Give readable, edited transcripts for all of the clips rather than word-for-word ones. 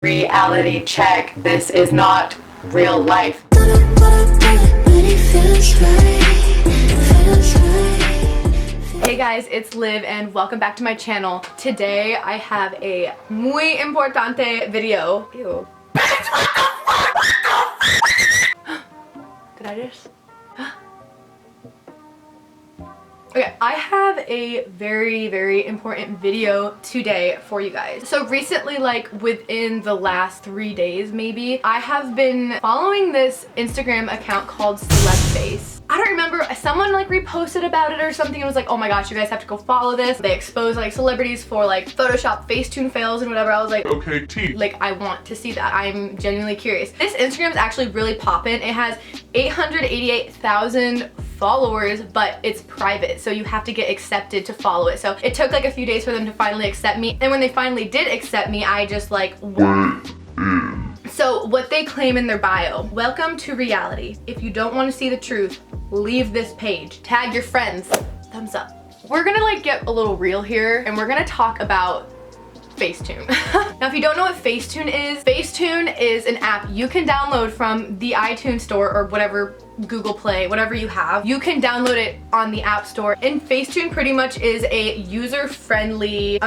Reality check. This is not real life. Hey guys, it's Liv and welcome back to my channel. Today I have a muy importante video. Ew. Did I just? Okay, I have a very important video today for you guys. So recently, like within the last 3 days maybe, I have been following this Instagram account called Celebs. I don't remember, someone like reposted about it or something and was like, oh my gosh, you guys have to go follow this. They expose like celebrities for like Photoshop FACETUNE fails and whatever. I was like, okay, T. Like, I want to see that. I'm genuinely curious. This Instagram is actually really poppin'. It has 888,000 followers, but it's private, so you have to get accepted to follow it. So it took like a few days for them to finally accept me, and when they finally did accept me, I just like So what they claim in their bio: welcome to reality. If you don't want to see the truth, leave this page. Tag your friends. Thumbs up. We're gonna like get a little real here, and we're gonna talk about FACETUNE. Now, if you don't know what FACETUNE is an app you can download from the iTunes store or whatever, Google Play, whatever you have. You can download it on the App Store. And FACETUNE pretty much is a user-friendly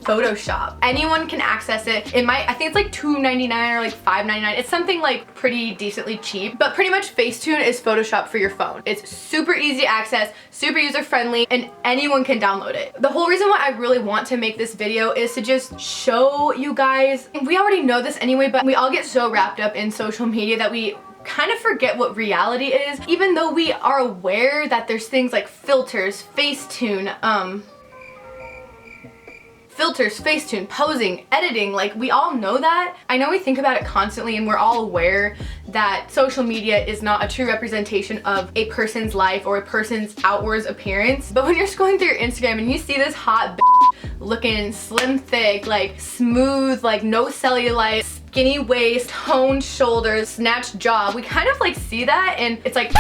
Photoshop. Anyone can access it. I think it's like $2.99 or like $5.99. It's something like pretty decently cheap, but pretty much FACETUNE is Photoshop for your phone. It's super easy to access, super user-friendly, and anyone can download it. The whole reason why I really want to make this video is to just show you guys, and we already know this anyway, but we all get so wrapped up in social media that we kind of forget what reality is, even though we are aware that there's things like filters, FACETUNE, posing, editing. Like, we all know that. I know we think about it constantly, and we're all aware that social media is not a true representation of a person's life or a person's outwards appearance. But when you're scrolling through your Instagram and you see this hot looking slim thick, like smooth, like no cellulite, skinny waist, toned shoulders, snatched jaw, we kind of like see that, and it's like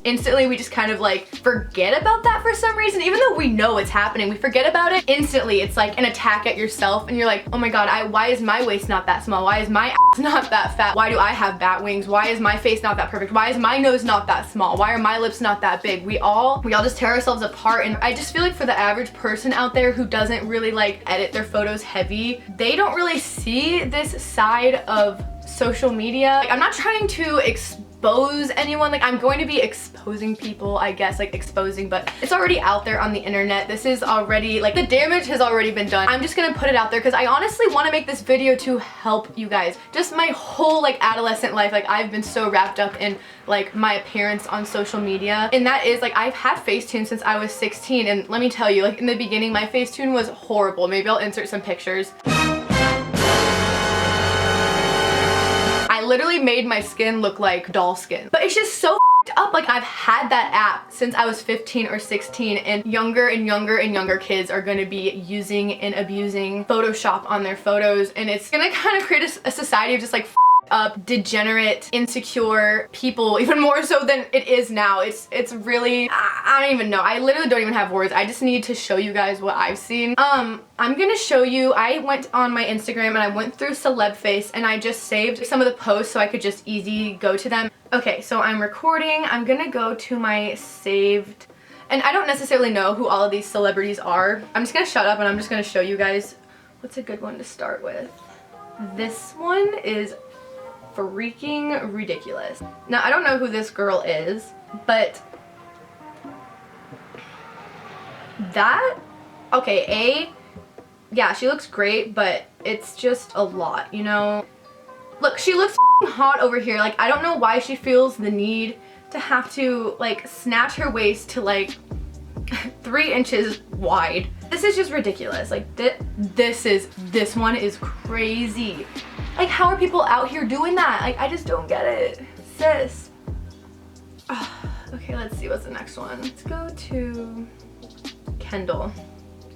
instantly we just kind of like forget about that for some reason. Even though we know it's happening, we forget about it instantly. It's like an attack at yourself, and you're like, oh my god, why is my waist not that small? Why is my ass not that fat? Why do I have bat wings? Why is my face not that perfect? Why is my nose not that small? Why are my lips not that big? We all just tear ourselves apart. And I just feel like for the average person out there who doesn't really like edit their photos heavy, they don't really see this side of social media. Like, I'm not trying to expose anyone, like I'm going to be exposing people, I guess, like exposing, but it's already out there on the internet. This is already, like, the damage has already been done. I'm just gonna put it out there because I honestly want to make this video to help you guys. Just my whole like adolescent life, like I've been so wrapped up in like my appearance on social media, and that is like, I've had FACETUNE since I was 16, and let me tell you, like in the beginning my FACETUNE was horrible. Maybe I'll insert some pictures. I literally made my skin look like doll skin. But it's just so up. Like, I've had that app since I was 15 or 16, and younger kids are gonna be using and abusing Photoshop on their photos, and it's gonna kind of create a society of just like up, degenerate, insecure people, even more so than it is now. It's really, I don't even know. I literally don't even have words. I just need to show you guys what I've seen. I'm gonna show you, I went on my Instagram and I went through Celebs and I just saved some of the posts so I could just easy go to them. Okay, so I'm recording. I'm gonna go to my saved, and I don't necessarily know who all of these celebrities are. I'm just gonna shut up and I'm just gonna show you guys what's a good one to start with. This one is freaking ridiculous. Now, I don't know who this girl is, but that, okay, yeah, she looks great, but it's just a lot, you know? Look, she looks hot over here. Like, I don't know why she feels the need to have to like snatch her waist to like 3 inches wide. This is just ridiculous. Like, this one is crazy. Like, how are people out here doing that? Like, I just don't get it. Sis. Oh, okay, let's see what's the next one. Let's go to Kendall.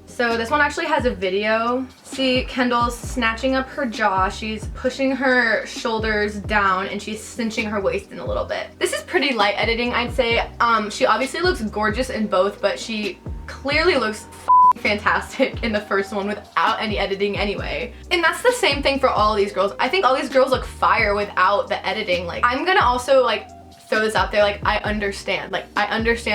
So this one actually has a video. See, Kendall's snatching up her jaw. She's pushing her shoulders down and she's cinching her waist in a little bit. This is pretty light editing, I'd say. She obviously looks gorgeous in both, but she clearly looks fantastic in the first one without any editing anyway. And that's the same thing for all these girls. I think all these girls look fire without the editing. Like, I'm gonna also like throw this out there, like, I understand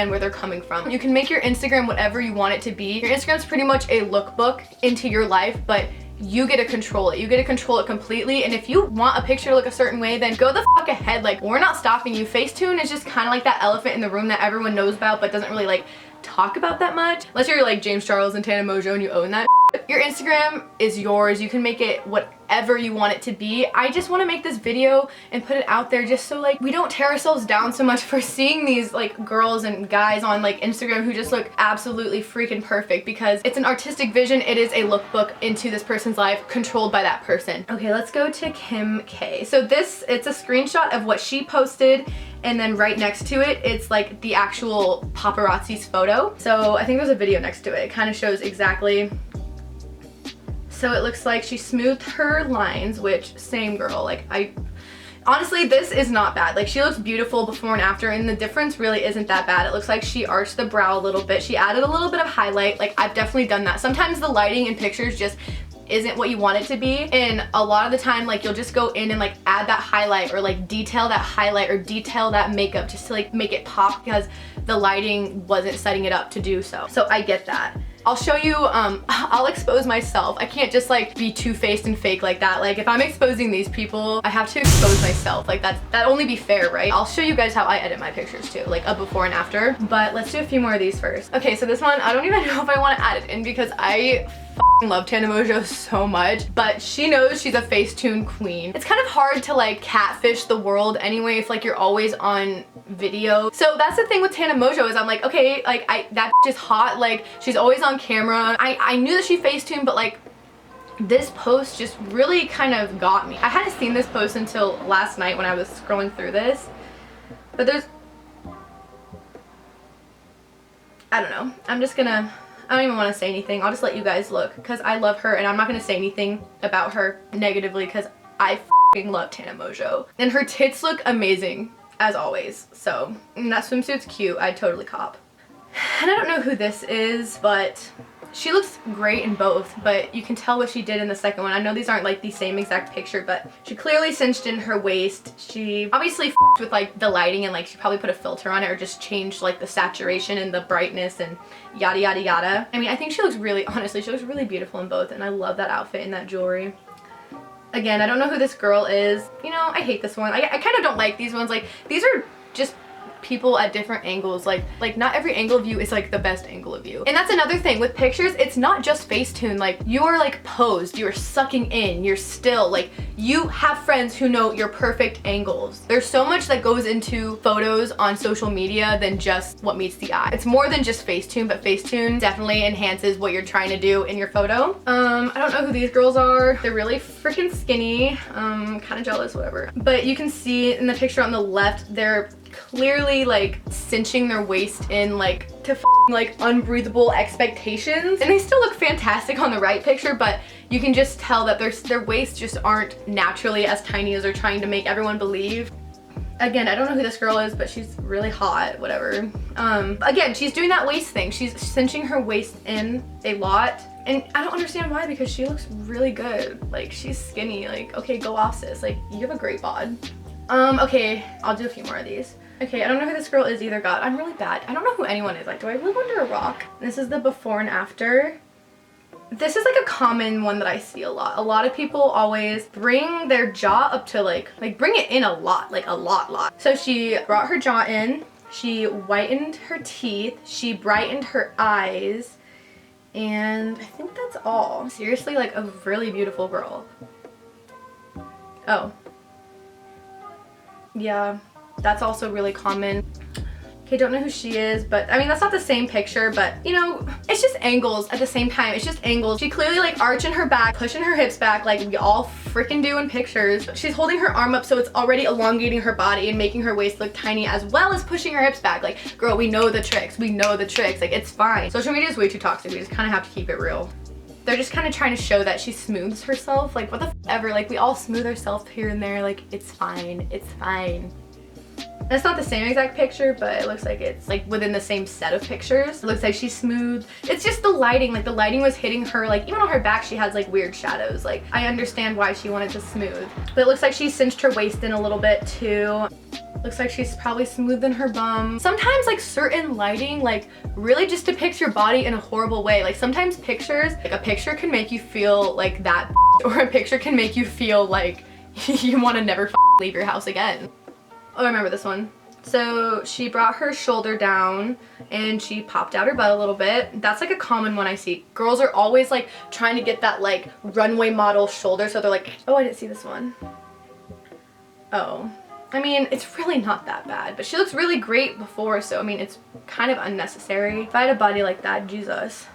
where they're coming from. You can make your Instagram whatever you want it to be. Your Instagram's pretty much a lookbook into your life, but you get to control it. You get to control it completely. And if you want a picture to look a certain way, then go the fuck ahead. Like, we're not stopping you. FaceTune is just kind of like that elephant in the room that everyone knows about but doesn't really like talk about that much. Unless you're like James Charles and Tana Mojo and you own that. Your Instagram is yours. You can make it whatever you want it to be. I just want to make this video and put it out there just so like we don't tear ourselves down so much for seeing these like girls and guys on like Instagram who just look absolutely freaking perfect, because it's an artistic vision. It is a lookbook into this person's life controlled by that person. Okay, let's go to Kim K. So it's a screenshot of what she posted, and then right next to it, it's like the actual paparazzi's photo. So I think there's a video next to it. It kind of shows exactly. So it looks like she smoothed her lines, which same girl, like honestly, this is not bad. Like, she looks beautiful before and after, and the difference really isn't that bad. It looks like she arched the brow a little bit. She added a little bit of highlight. Like, I've definitely done that. Sometimes the lighting in pictures just isn't what you want it to be, and a lot of the time like you'll just go in and like add that highlight or like detail that highlight or detail that makeup just to like make it pop because the lighting wasn't setting it up to do so. So I get that. I'll show you, I'll expose myself. I can't just like be two-faced and fake like that. Like, if I'm exposing these people, I have to expose myself. Like, that'd only be fair, right? I'll show you guys how I edit my pictures too, like a before and after. But let's do a few more of these first. Okay, so this one, I don't even know if I want to add it in because I love Tana Mojo so much, but she knows she's a FaceTune queen. It's kind of hard to like catfish the world anyway if like you're always on video. So that's the thing with Tana Mojo is I'm like, okay, like that is hot, like she's always on camera. I knew that she FaceTune, but like this post just really kind of got me. I hadn't seen this post until last night when I was scrolling through this, but I don't know. I don't even want to say anything. I'll just let you guys look because I love her, and I'm not going to say anything about her negatively because I f***ing love Tana Mojo. And her tits look amazing as always. So, and that swimsuit's cute. I'd totally cop. And I don't know who this is, but she looks great in both, but you can tell what she did in the second one. I know these aren't like the same exact picture, but she clearly cinched in her waist. She obviously f***ed with like the lighting and like she probably put a filter on it or just changed like the saturation and the brightness and yada yada yada. I mean, I think she looks really, honestly, she looks really beautiful in both, and I love that outfit and that jewelry. Again, I don't know who this girl is. You know, I hate this one. I kind of don't like these ones. Like, these are just people at different angles. Like not every angle of you is like the best angle of you. And that's another thing with pictures, it's not just FaceTune. Like, you are like posed, you're sucking in, you're still, like, you have friends who know your perfect angles. There's so much that goes into photos on social media than just what meets the eye. It's more than just FaceTune, but FaceTune definitely enhances what you're trying to do in your photo. I don't know who these girls are. They're really freaking skinny. Kind of jealous, whatever. But you can see in the picture on the left, they're clearly like cinching their waist in like to like unbreathable expectations, and they still look fantastic on the right picture, but you can just tell that their waists just aren't naturally as tiny as they're trying to make everyone believe. Again, I don't know who this girl is, but she's really hot, whatever. Again, she's doing that waist thing. She's cinching her waist in a lot, and I don't understand why, because she looks really good. Like, she's skinny. Like, okay, go off, sis. Like, you have a great bod. Okay, I'll do a few more of these. Okay, I don't know who this girl is either. God, I'm really bad. I don't know who anyone is. Like, do I live under a rock? This is the before and after. This is like a common one that I see a lot. A lot of people always bring their jaw up to like bring it in a lot, like a lot. So she brought her jaw in, she whitened her teeth, she brightened her eyes, and I think that's all. Seriously, like a really beautiful girl. Oh. Yeah, that's also really common. Okay, don't know who she is, but I mean, that's not the same picture, but you know, it's just angles at the same time. It's just angles. She clearly like arching her back, pushing her hips back like we all freaking do in pictures. She's holding her arm up so it's already elongating her body and making her waist look tiny, as well as pushing her hips back. Like, girl, we know the tricks. We know the tricks. Like, it's fine. Social media is way too toxic. We just kind of have to keep it real. They're just kind of trying to show that she smooths herself. Like, what the f ever? Like, we all smooth ourselves here and there. Like, it's fine. It's fine. That's not the same exact picture, but it looks like it's like within the same set of pictures. It looks like she's smooth. It's just the lighting, like the lighting was hitting her, like even on her back she has like weird shadows. Like I understand why she wanted to smooth. But it looks like she cinched her waist in a little bit too. Looks like she's probably smoothed her bum. Sometimes like certain lighting like really just depicts your body in a horrible way. Like sometimes pictures, like a picture can make you feel like that or a picture can make you feel like you want to never leave your house again. Oh, I remember this one. So she brought her shoulder down and she popped out her butt a little bit. That's like a common one I see. Girls are always like trying to get that like runway model shoulder. So they're like, oh, I didn't see this one. Oh, I mean, it's really not that bad, but she looks really great before. So, I mean, it's kind of unnecessary. If I had a body like that, Jesus.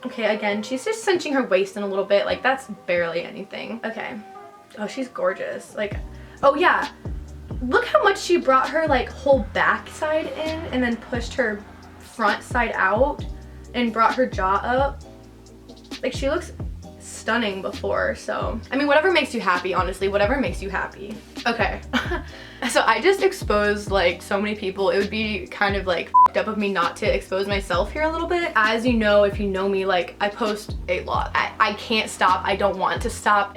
Okay, again, she's just cinching her waist in a little bit. Like that's barely anything. Okay. Oh, she's gorgeous. Like, oh yeah, look how much she brought her like whole back side in and then pushed her front side out and brought her jaw up. Like she looks stunning before. So I mean, whatever makes you happy, honestly, whatever makes you happy. Okay. So I just exposed like so many people. It would be kind of like f***ed up of me not to expose myself here a little bit. As you know, if you know me, like I post a lot. I can't stop. I don't want to stop.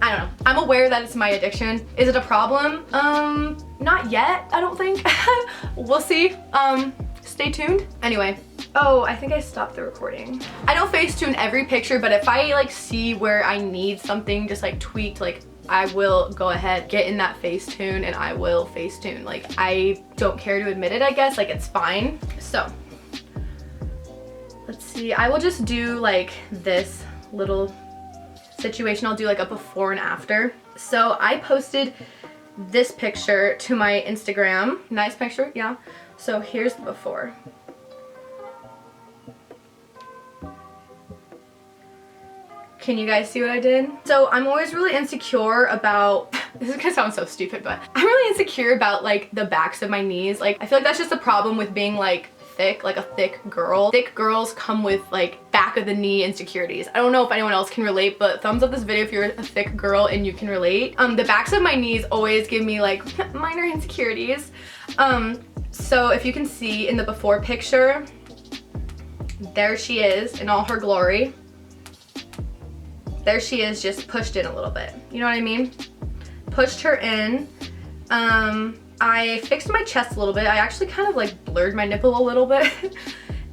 I don't know. I'm aware that it's my addiction. Is it a problem? Not yet, I don't think. We'll see. Stay tuned. Anyway. Oh, I think I stopped the recording. I don't FaceTune every picture, but if I like see where I need something just like tweaked, like I will go ahead, get in that FaceTune and I will FaceTune. Like I don't care to admit it, I guess. Like it's fine. So let's see. I will just do like this little situation. I'll do like a before and after. So I posted this picture to my Instagram. Nice picture, yeah. So here's the before. Can you guys see what I did? So I'm always really insecure about, this is gonna sound so stupid, but I'm really insecure about like the backs of my knees. Like I feel like that's just a problem with being like thick, like a thick girl. Thick girls come with like back of the knee insecurities. I don't know if anyone else can relate, but thumbs up this video if you're a thick girl and you can relate. The backs of my knees always give me like minor insecurities. So if you can see in the before picture, there she is in all her glory. There she is, just pushed in a little bit. You know what I mean? Pushed her in. I fixed my chest a little bit. I actually kind of like blurred my nipple a little bit.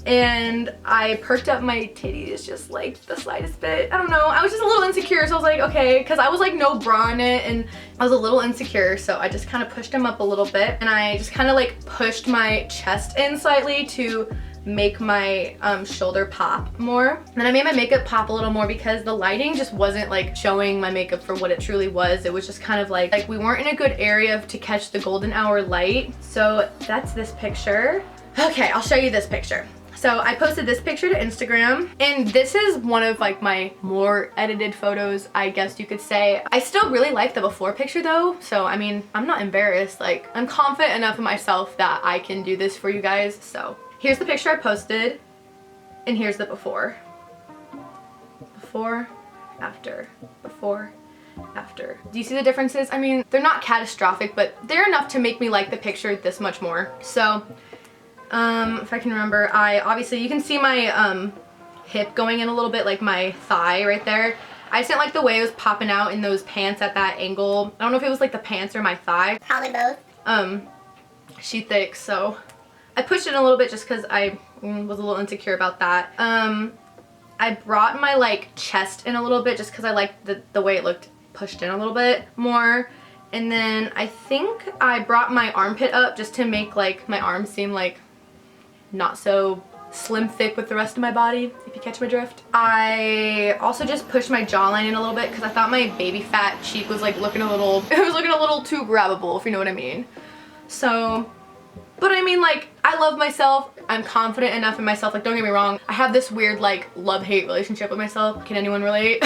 And I perked up my titties just like the slightest bit. I don't know. I was just a little insecure. So I was like, okay, because I was like no bra in it and I was a little insecure. So I just kind of pushed them up a little bit. And I just kind of like pushed my chest in slightly to make my shoulder pop more. And then I made my makeup pop a little more because the lighting just wasn't like showing my makeup for what it truly was. It was just kind of like we weren't in a good area to catch the golden hour light. So that's this picture. Okay, I'll show you this picture. So I posted this picture to Instagram and this is one of like my more edited photos, I guess you could say. I still really like the before picture though. So I mean, I'm not embarrassed. Like I'm confident enough in myself that I can do this for you guys. So here's the picture I posted and here's the before. Before, after, before, after. Do you see the differences? I mean, they're not catastrophic, but they're enough to make me like the picture this much more. So if I can remember, obviously you can see my hip going in a little bit, like my thigh right there. I just didn't like the way it was popping out in those pants at that angle. I don't know if it was like the pants or my thigh. Probably both. She's thick, so I pushed it a little bit just because I was a little insecure about that. I brought my like chest in a little bit just because I liked the way it looked pushed in a little bit more. And then I think I brought my armpit up just to make like my arms seem like not so slim thick with the rest of my body, if you catch my drift. I also just pushed my jawline in a little bit because I thought my baby fat cheek was like looking a little, it was looking a little too grabbable, if you know what I mean. So, but I mean, like, I love myself. I'm confident enough in myself. Like, don't get me wrong. I have this weird, like, love-hate relationship with myself. Can anyone relate?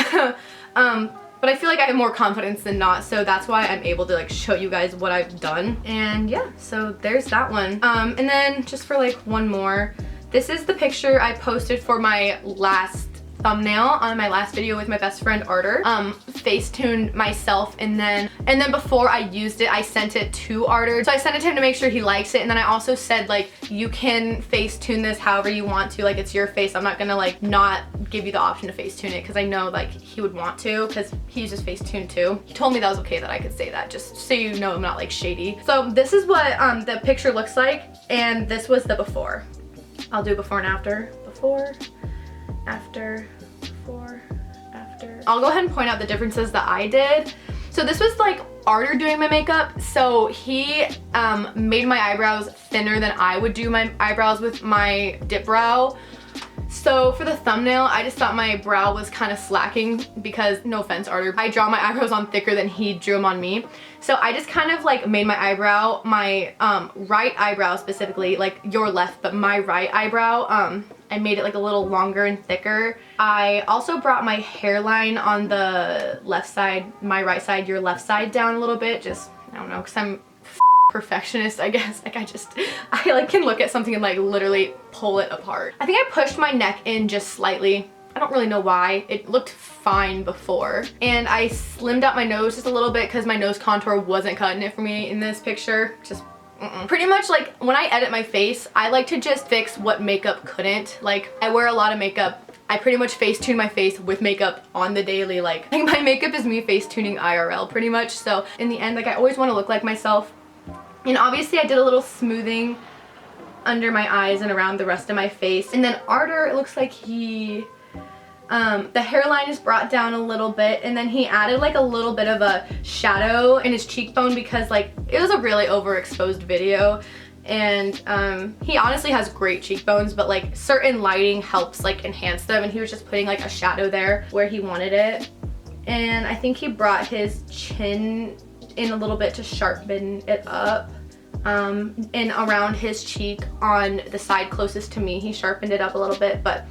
But I feel like I have more confidence than not, so that's why I'm able to like show you guys what I've done. And yeah, so there's that one. And then just for like one more, this is the picture I posted for my last thumbnail on my last video with my best friend Arter. FaceTuned myself, and then before I used it, I sent it to Arter. So I sent it to him to make sure he likes it, and then I also said like, you can FaceTune this however you want to, like it's your face. I'm not gonna like not give you the option to FaceTune it, because I know like he would want to, because he uses FaceTune too. He told me that was okay that I could say that, just so you know I'm not like shady. So this is what the picture looks like, and this was the before. I'll do before and after. Before, after, before, after. I'll go ahead and point out the differences that I did. So this was like Arter doing my makeup. So he made my eyebrows thinner than I would do my eyebrows with my dip brow. So for the thumbnail, I just thought my brow was kind of slacking because, no offense, Arter, I draw my eyebrows on thicker than he drew them on me. So I just kind of like made my eyebrow, my right eyebrow specifically, like your left, but my right eyebrow, I made it like a little longer and thicker. I also brought my hairline on the left side, my right side, your left side down a little bit. Just, I don't know, because I'm perfectionist, I guess. Like I like can look at something and like literally pull it apart. I think I pushed my neck in just slightly. I don't really know why. It looked fine before. And I slimmed out my nose just a little bit because my nose contour wasn't cutting it for me in this picture. Just pretty much like when I edit my face, I like to just fix what makeup couldn't. Like I wear a lot of makeup. I pretty much FaceTune my face with makeup on the daily. Like my makeup is me FaceTuning IRL pretty much. So in the end, like I always want to look like myself. And obviously I did a little smoothing under my eyes and around the rest of my face. And then Arter, it looks like he, the hairline is brought down a little bit, and then he added like a little bit of a shadow in his cheekbone because like it was a really overexposed video. And he honestly has great cheekbones, but like certain lighting helps like enhance them, and he was just putting like a shadow there where he wanted it. And I think he brought his chin in a little bit to sharpen it up, and around his cheek on the side closest to me, he sharpened it up a little bit, but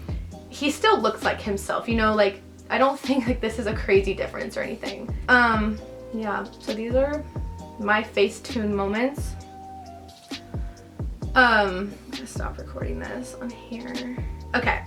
he still looks like himself, you know, like I don't think like this is a crazy difference or anything. Yeah, so these are my FaceTune moments. I'm gonna stop recording this on here. Okay,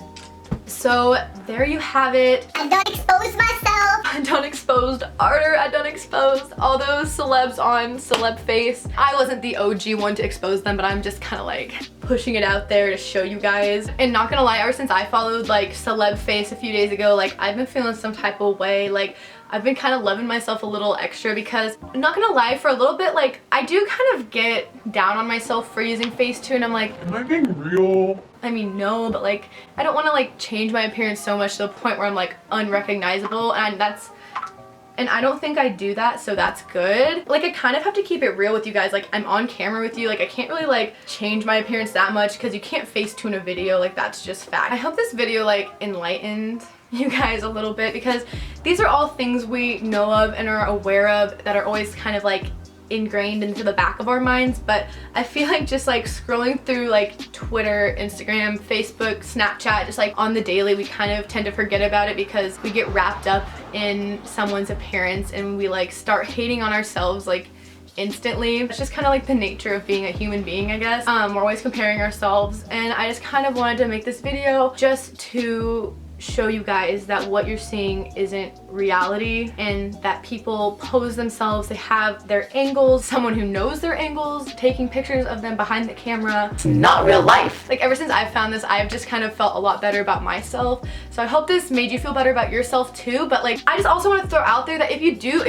so there you have it. I don't expose myself. I done exposed Arter, I done exposed all those celebs on Celeb Face. I wasn't the OG one to expose them, but I'm just kind of like pushing it out there to show you guys. And not gonna lie, ever since I followed like Celeb Face a few days ago, like I've been feeling some type of way. Like I've been kind of loving myself a little extra because I'm not gonna lie, for a little bit, like I do kind of get down on myself for using FaceTune. I'm like, am I being real? I mean, no, but like I don't want to like change my appearance so much to the point where I'm like unrecognizable, and I don't think I do that, so that's good. Like I kind of have to keep it real with you guys. Like I'm on camera with you, like I can't really like change my appearance that much because you can't FaceTune a video, like that's just fact. I hope this video like enlightened you guys a little bit, because these are all things we know of and are aware of that are always kind of like ingrained into the back of our minds. But I feel like just like scrolling through like Twitter, Instagram, Facebook, Snapchat, just like on the daily, we kind of tend to forget about it because we get wrapped up in someone's appearance and we like start hating on ourselves like instantly. It's just kind of like the nature of being a human being, I guess. We're always comparing ourselves, and I just kind of wanted to make this video just to show you guys that what you're seeing isn't reality, and that people pose themselves, they have their angles, someone who knows their angles taking pictures of them behind the camera. It's not real life. Like ever since I've found this, I've just kind of felt a lot better about myself. So I hope this made you feel better about yourself too. But like I just also want to throw out there that if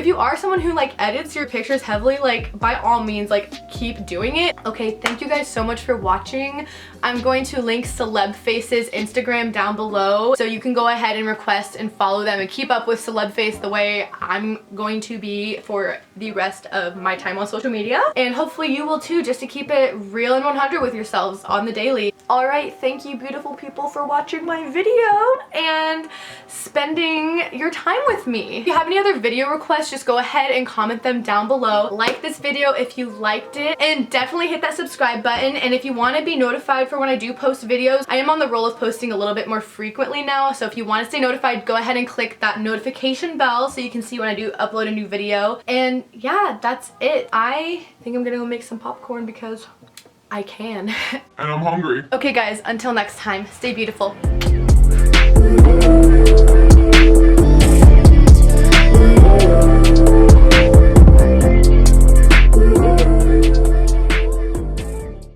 you are someone who like edits your pictures heavily, like by all means like keep doing it. Okay, thank you guys so much for watching. I'm going to link Celeb Face's Instagram down below, so you can go ahead and request and follow them and keep up with Celeb Face the way I'm going to be for the rest of my time on social media. And hopefully you will too, just to keep it real and 100 with yourselves on the daily. Alright, thank you beautiful people for watching my video and spending your time with me. If you have any other video requests, just go ahead and comment them down below. Like this video if you liked it, and definitely hit that subscribe button. And if you want to be notified for when I do post videos, I am on the roll of posting a little bit more frequently now, so if you want to stay notified, go ahead and click that notification bell so you can see when I do upload a new video. And yeah, that's it. I think I'm gonna go make some popcorn because I can. And I'm hungry. Okay guys, until next time, stay beautiful.